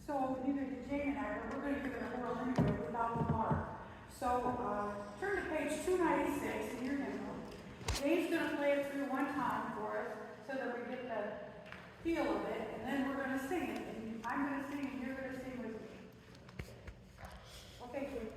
So neither did Jane and I, but we're gonna give it a whirl anyway without the mark. So, turn to page 296 in your hymnal. Jane's gonna play it through one time for us so that we get the feel of it, and then we're gonna sing it. And I'm gonna sing and you're gonna sing with me. Okay, Jane.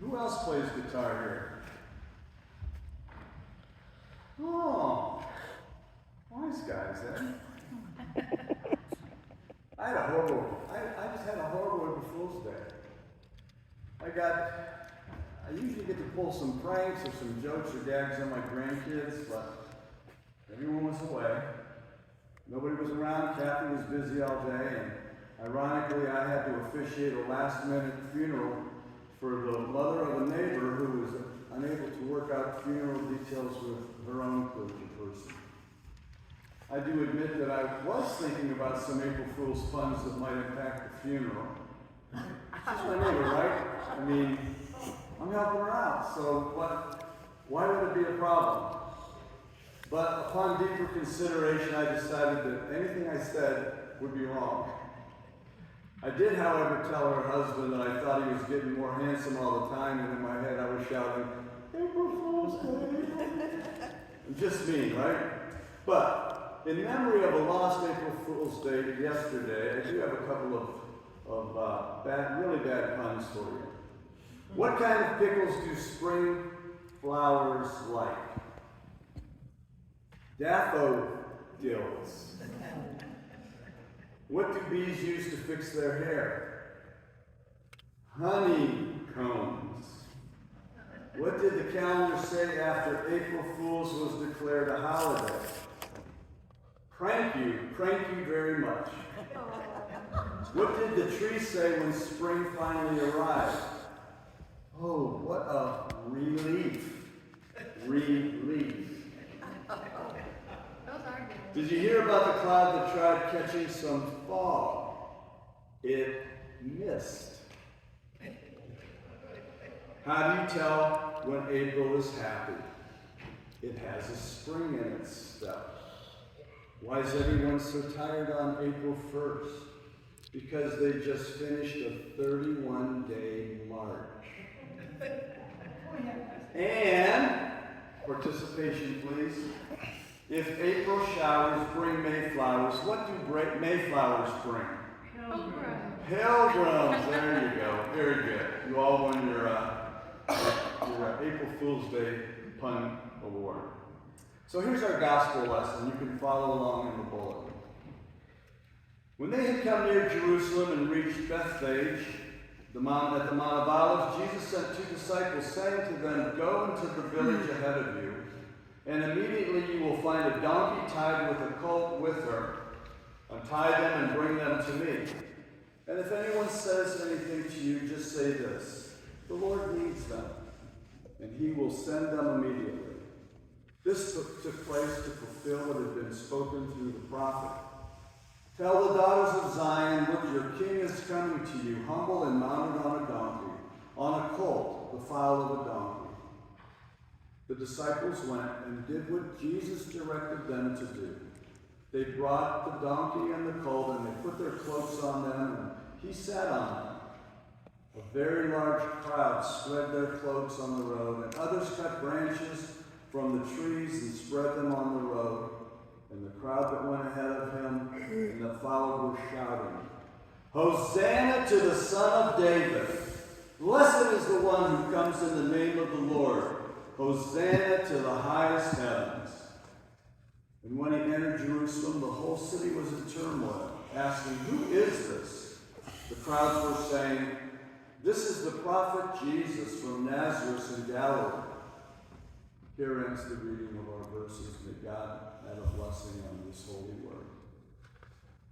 Who else plays guitar here? Oh, wise guys, eh? I just had a horrible April Fool's Day. I usually get to pull some pranks or some jokes or gags on my grandkids, but everyone was away. Nobody was around, Kathy was busy all day, and ironically, I had to officiate a last-minute funeral for the mother of a neighbor who was unable to work out funeral details with her own clergy person. I do admit that I was thinking about some April Fool's puns that might impact the funeral. She's my neighbor, right? I mean, I'm helping her out, so why would it be a problem? But upon deeper consideration, I decided that anything I said would be wrong. I did, however, tell her husband that I thought he was getting more handsome all the time, and in my head I was shouting, April Fool's Day. Just me, right? But in memory of a lost April Fool's Day yesterday, I do have a couple of really bad puns for you. What kind of pickles do spring flowers like? Daffodils. What do bees use to fix their hair? Honeycombs. What did the calendar say after April Fool's was declared a holiday? Prank you very much. What did the tree say when spring finally arrived? Oh, what a relief. Relief. Did you hear about the cloud that tried catching some fog? It missed. How do you tell when April is happy? It has a spring in its step. Why is everyone so tired on April 1st? Because they just finished a 31-day march. And, participation please. If April showers bring Mayflowers, what do Mayflowers bring? Pilgrims. There you go. Very good. You all won your April Fool's Day pun award. So here's our gospel lesson. You can follow along in the bulletin. When they had come near Jerusalem and reached Bethphage, at the Mount of Olives, Jesus sent 2 disciples, saying to them, "Go into the village ahead of you, and immediately you will find a donkey tied with a colt with her. Untie them and bring them to me. And if anyone says anything to you, just say this: the Lord needs them, and he will send them immediately." This took place to fulfill what had been spoken through the prophet. "Tell the daughters of Zion, look, your king is coming to you, humble and mounted on a donkey, on a colt, the foal of a donkey." The disciples went and did what Jesus directed them to do. They brought the donkey and the colt, and they put their cloaks on them, and he sat on them. A very large crowd spread their cloaks on the road, and others cut branches from the trees and spread them on the road. And the crowd that went ahead of him and that followed were shouting, "Hosanna to the Son of David! Blessed is the one who comes in the name of the Lord! Hosanna to the highest heavens!" And when he entered Jerusalem, the whole city was in turmoil, asking, "Who is this?" The crowds were saying, "This is the prophet Jesus from Nazareth in Galilee." Here ends the reading of our verses. May God add a blessing on this holy word.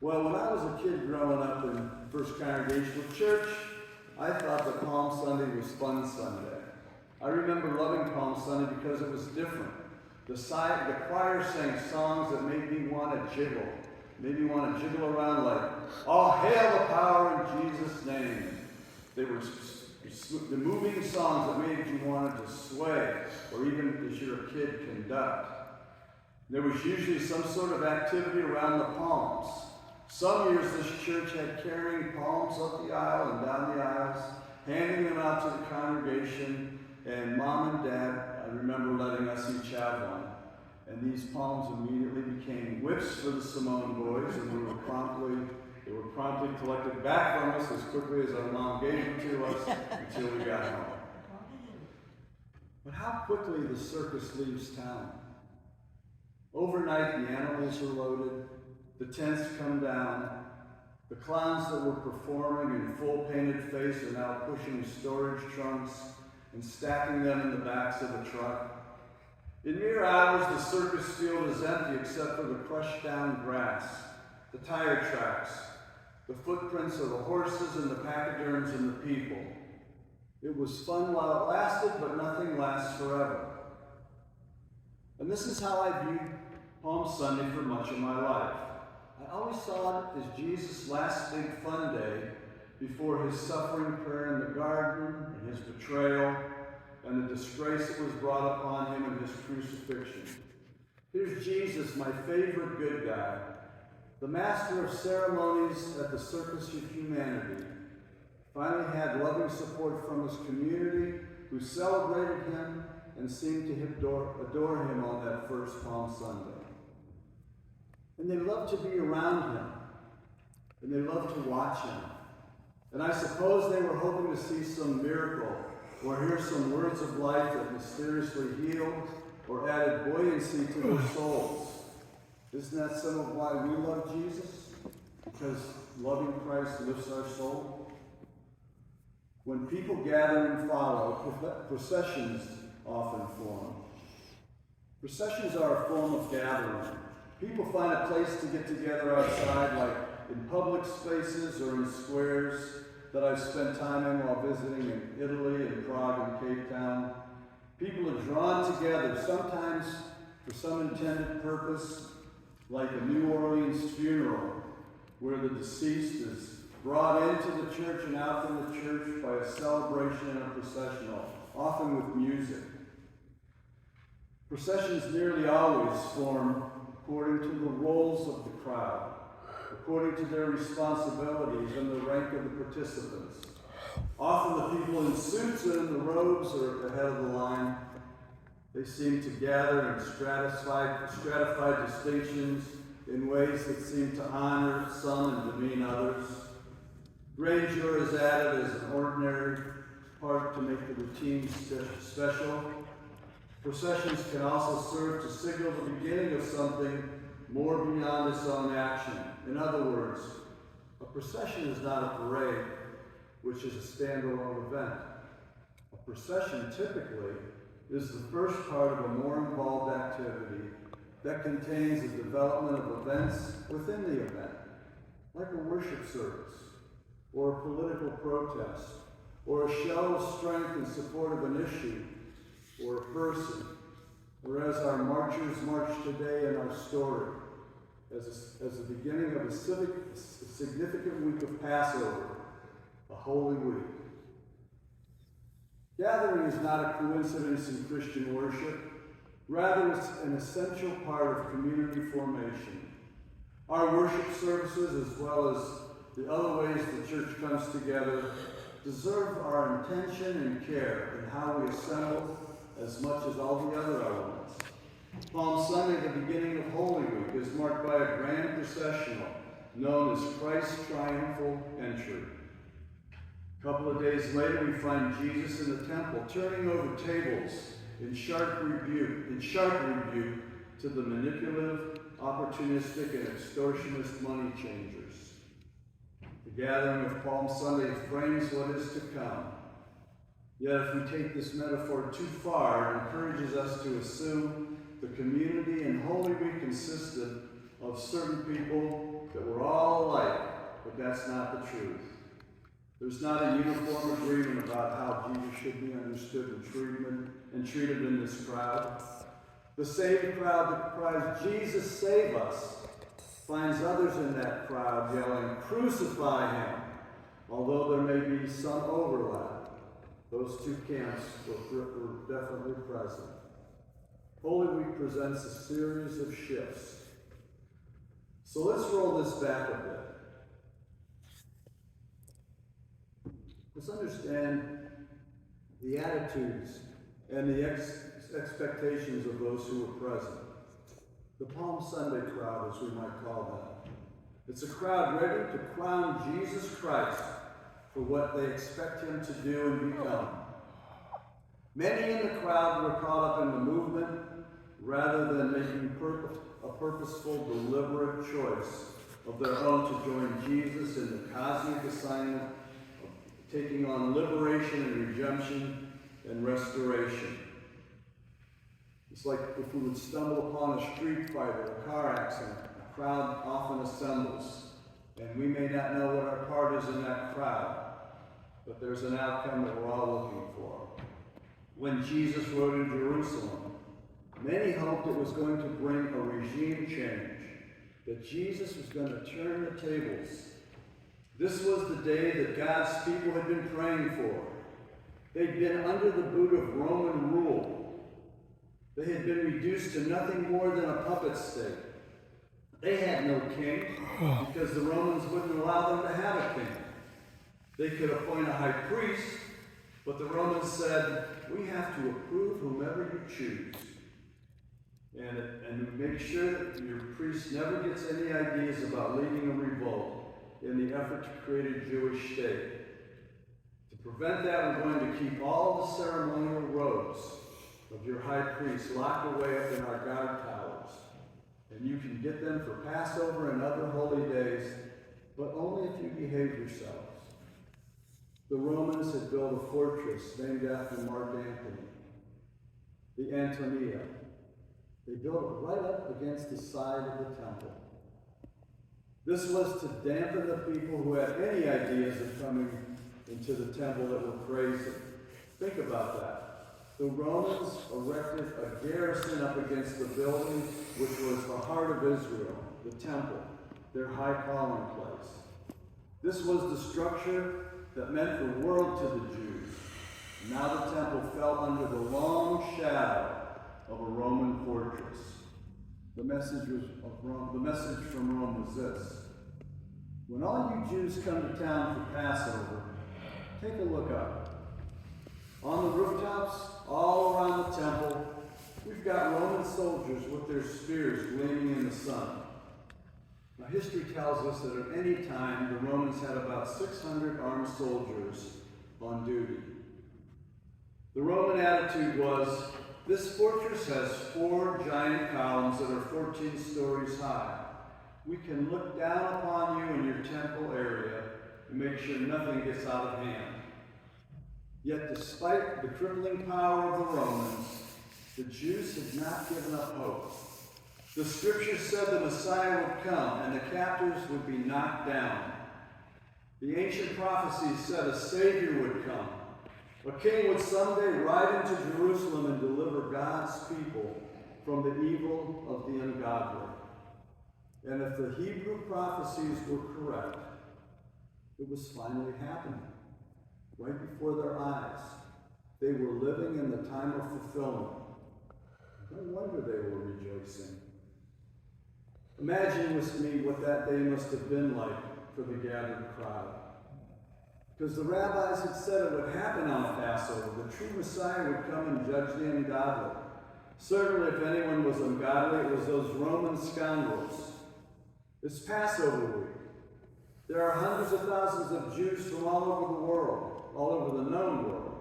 Well, when I was a kid growing up in First Congregational Church, I thought that Palm Sunday was Fun Sunday. I remember loving Palm Sunday because it was different. The choir sang songs that made me want to jiggle. Made me want to jiggle around like, "All hail the power in Jesus' name." They were the moving songs that made you want to sway, or even as you're a kid, conduct. There was usually some sort of activity around the palms. Some years this church had carrying palms up the aisle and down the aisles, handing them out to the congregation, and Mom and Dad, I remember letting us each have one. And these palms immediately became whips for the Simone boys, and they were promptly collected back from us as quickly as our mom gave them to us until we got home. But how quickly the circus leaves town. Overnight, the animals are loaded, the tents come down, the clowns that were performing in full painted face are now pushing storage trunks and stacking them in the backs of the truck. In mere hours, the circus field is empty except for the crushed down grass, the tire tracks, the footprints of the horses and the pachyderms and the people. It was fun while it lasted, but nothing lasts forever. And this is how I viewed Palm Sunday for much of my life. I always saw it as Jesus' last big fun day before his suffering prayer in the garden and his betrayal and the disgrace that was brought upon him in his crucifixion. Here's Jesus, my favorite good guy, the master of ceremonies at the circus of humanity, finally had loving support from his community who celebrated him and seemed to adore him on that first Palm Sunday. And they loved to be around him, and they loved to watch him. And I suppose they were hoping to see some miracle or hear some words of life that mysteriously healed or added buoyancy to their souls. Isn't that some of why we love Jesus? Because loving Christ lifts our soul? When people gather and follow, processions often form. Processions are a form of gathering. People find a place to get together outside, like in public spaces or in squares that I've spent time in while visiting in Italy and Prague and Cape Town. People are drawn together, sometimes for some intended purpose, like a New Orleans funeral, where the deceased is brought into the church and out from the church by a celebration and a processional, often with music. Processions nearly always form according to the roles of the crowd, according to their responsibilities and the rank of the participants. Often the people in suits and in the robes are at the head of the line, They seem to gather in stratified distinctions in ways that seem to honor some and demean others. Grandeur is added as an ordinary part to make the routine special. Processions can also serve to signal the beginning of something more beyond its own action. In other words, a procession is not a parade, which is a standalone event. A procession typically is the first part of a more involved activity that contains the development of events within the event, like a worship service, or a political protest, or a show of strength in support of an issue, or a person, or as our marchers march today in our story, as the beginning of a significant week of Passover, a holy week. Gathering is not a coincidence in Christian worship. Rather, it's an essential part of community formation. Our worship services, as well as the other ways the church comes together, deserve our intention and care in how we assemble as much as all the other elements. Palm Sunday, the beginning of Holy Week, is marked by a grand processional known as Christ's triumphal entry. A couple of days later, we find Jesus in the temple turning over tables in sharp rebuke to the manipulative, opportunistic, and extortionist money changers. The gathering of Palm Sunday frames what is to come. Yet if we take this metaphor too far, it encourages us to assume the community in Holy Week consisted of certain people that were all alike, but that's not the truth. There's not a uniform agreement about how Jesus should be understood and treated in this crowd. The same crowd that cries, "Jesus, save us," finds others in that crowd yelling, "Crucify him," although there may be some overlap. Those two camps were definitely present. Holy Week presents a series of shifts. So let's roll this back a bit. Let's understand the attitudes and the expectations of those who were present. The Palm Sunday crowd, as we might call them. It's a crowd ready to crown Jesus Christ for what they expect him to do and become. Many in the crowd were caught up in the movement rather than making a purposeful, deliberate choice of their own to join Jesus in the cosmic assignment of taking on liberation and redemption and restoration. It's like if we would stumble upon a street fight or a car accident, a crowd often assembles, and we may not know what our part is in that crowd, but there's an outcome that we're all looking for. When Jesus rode in Jerusalem, many hoped it was going to bring a regime change, that Jesus was going to turn the tables. This was the day that God's people had been praying for. They'd been under the boot of Roman rule. They had been reduced to nothing more than a puppet state. They had no king because the Romans wouldn't allow them to have a king. They could appoint a high priest, but the Romans said, "We have to approve whomever you choose. And make sure that your priest never gets any ideas about leading a revolt in the effort to create a Jewish state. To prevent that, we're going to keep all the ceremonial robes of your high priest locked away up in our guard towers. And you can get them for Passover and other holy days, but only if you behave yourselves." The Romans had built a fortress named after Mark Antony, the Antonia. They built it right up against the side of the temple. This was to dampen the people who had any ideas of coming into the temple that were crazy. Think about that. The Romans erected a garrison up against the building, which was the heart of Israel, the temple, their high calling place. This was the structure that meant the world to the Jews. Now the temple fell under the long shadow of a Roman fortress. The message from Rome was this: when all you Jews come to town for Passover, take a look up. On the rooftops, all around the temple, with their spears gleaming in the sun. Now, history tells us that at any time the Romans had about 600 armed soldiers on duty. The Roman attitude was, this fortress has 4 giant columns that are 14 stories high. We can look down upon you in your temple area and make sure nothing gets out of hand. Yet despite the crippling power of the Romans, the Jews had not given up hope. The scripture said the Messiah would come and the captives would be knocked down. The ancient prophecies said a Savior would come. A king would someday ride into Jerusalem and deliver God's people from the evil of the ungodly. And if the Hebrew prophecies were correct, it was finally happening, right before their eyes. They were living in the time of fulfillment. No wonder they were rejoicing. Imagine with me what that day must have been like for the gathered crowd. Because the rabbis had said it would happen on Passover. The true Messiah would come and judge the ungodly. Certainly, if anyone was ungodly, it was those Roman scoundrels. It's Passover week. There are hundreds of thousands of Jews from all over the world, all over the known world.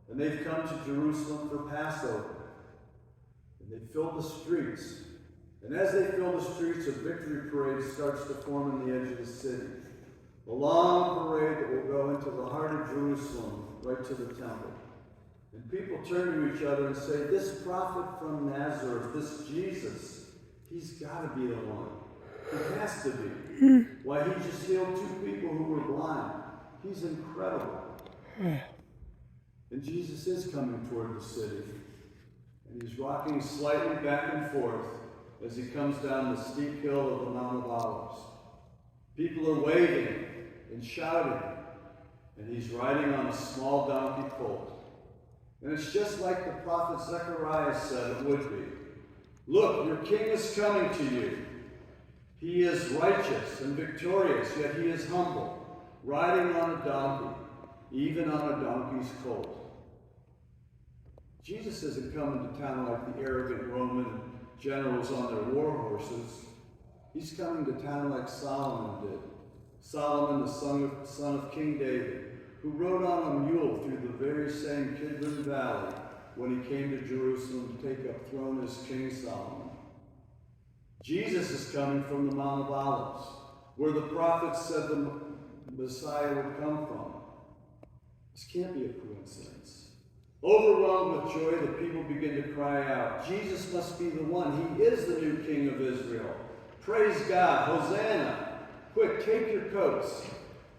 And they've come to Jerusalem for Passover. And they fill the streets. And as they fill the streets, a victory parade starts to form in the edge of the city. A long parade that will go into the heart of Jerusalem, right to the temple. And people turn to each other and say, this prophet from Nazareth, this Jesus, he's got to be the one. He has to be. Why, he just healed 2 people who were blind. He's incredible. And Jesus is coming toward the city. And he's rocking slightly back and forth as he comes down the steep hill of the Mount of Olives. People are waving and shouting, and he's riding on a small donkey colt. And it's just like the prophet Zechariah said it would be. Look, your king is coming to you. He is righteous and victorious, yet he is humble, riding on a donkey, even on a donkey's colt. Jesus isn't coming to town like the arrogant Roman generals on their war horses. He's coming to town like Solomon did. Solomon, the son of King David, who rode on a mule through the very same Kidron Valley when he came to Jerusalem to take up throne as King Solomon. Jesus is coming from the Mount of Olives, where the prophets said the Messiah would come from. This can't be a coincidence. Overwhelmed with joy, the people begin to cry out, Jesus must be the one. He is the new King of Israel. Praise God. Hosanna. Quick, take your coats.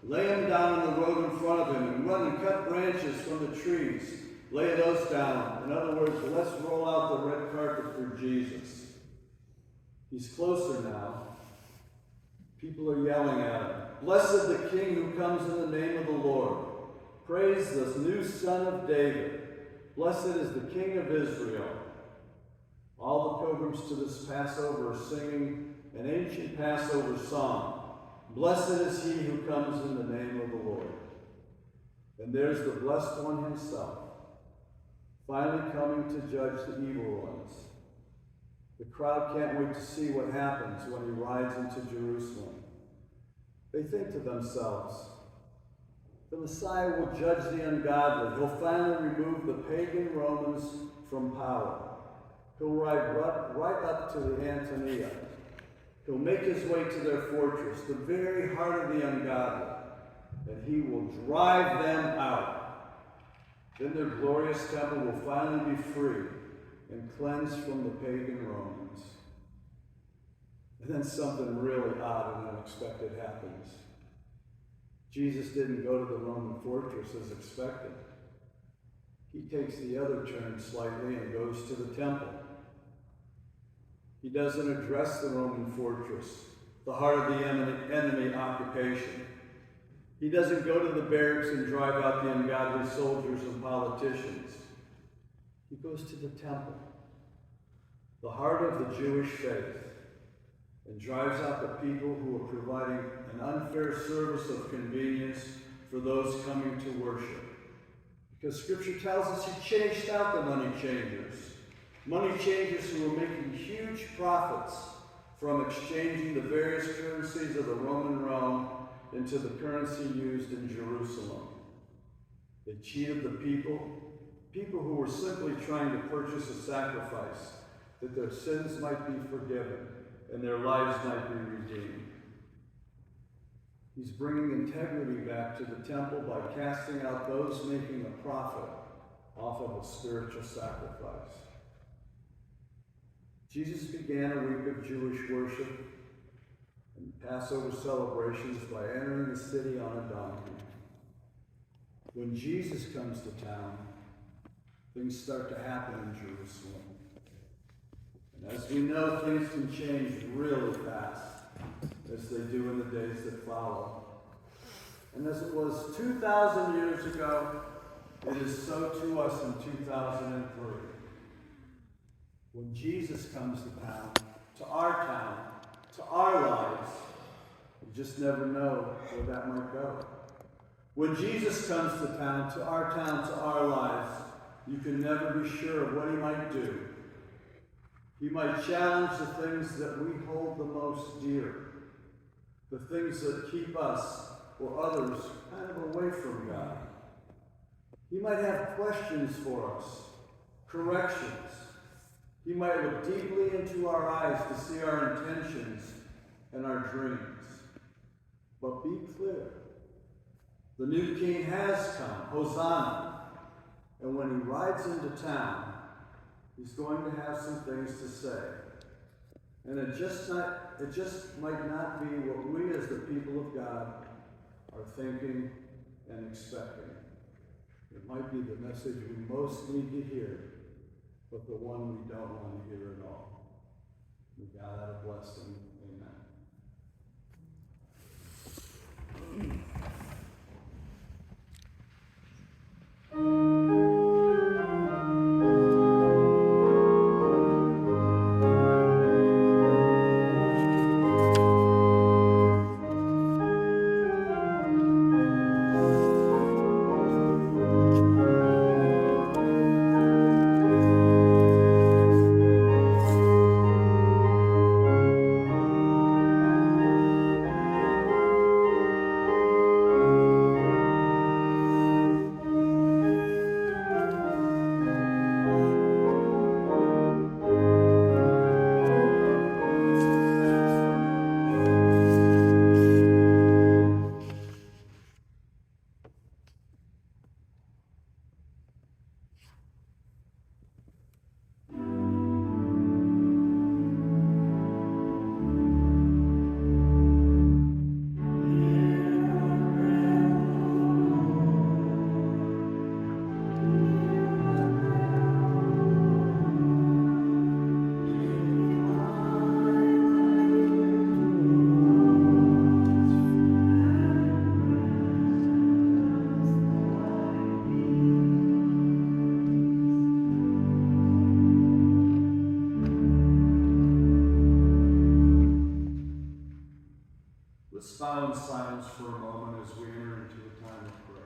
Lay them down on the road in front of him and run and cut branches from the trees. Lay those down. In other words, let's roll out the red carpet for Jesus. He's closer now. People are yelling at him. Blessed the King who comes in the name of the Lord. Praise the new Son of David. Blessed is the King of Israel. All the pilgrims to this Passover are singing an ancient Passover song. Blessed is he who comes in the name of the Lord. And there's the blessed one himself, finally coming to judge the evil ones. The crowd can't wait to see what happens when he rides into Jerusalem. They think to themselves, the Messiah will judge the ungodly. He'll finally remove the pagan Romans from power. He'll ride right up to the Antonia. He'll make his way to their fortress, the very heart of the ungodly, and he will drive them out. Then their glorious temple will finally be free and cleansed from the pagan Romans. And then something really odd and unexpected happens. Jesus didn't go to the Roman fortress as expected. He takes the other turn slightly and goes to the temple. He doesn't address the Roman fortress, the heart of the enemy occupation. He doesn't go to the barracks and drive out the ungodly soldiers and politicians. He goes to the temple, the heart of the Jewish faith, and drives out the people who are providing an unfair service of convenience for those coming to worship. Because Scripture tells us he chased out the money changers. Money changers who were making huge profits from exchanging the various currencies of the Roman realm into the currency used in Jerusalem. They cheated the people who were simply trying to purchase a sacrifice, that their sins might be forgiven and their lives might be redeemed. He's bringing integrity back to the temple by casting out those making a profit off of a spiritual sacrifice. Jesus began a week of Jewish worship and Passover celebrations by entering the city on a donkey. When Jesus comes to town, things start to happen in Jerusalem. And as we know, things can change really fast, as they do in the days that follow. And as it was 2,000 years ago, it is so to us in 2003. When Jesus comes to town, to our lives, you just never know where that might go. When Jesus comes to our lives, you can never be sure of what he might do. He might challenge the things that we hold the most dear, the things that keep us or others kind of away from God. He might have questions for us, corrections. He might look deeply into our eyes to see our intentions and our dreams. But be clear, the new king has come, Hosanna. And when he rides into town, he's going to have some things to say. And it just might not be what we as the people of God are thinking and expecting. It might be the message we most need to hear, but the one we don't want to hear at all. May God have a blessing. Amen. Let's bow in silence for a moment as we enter into a time of prayer.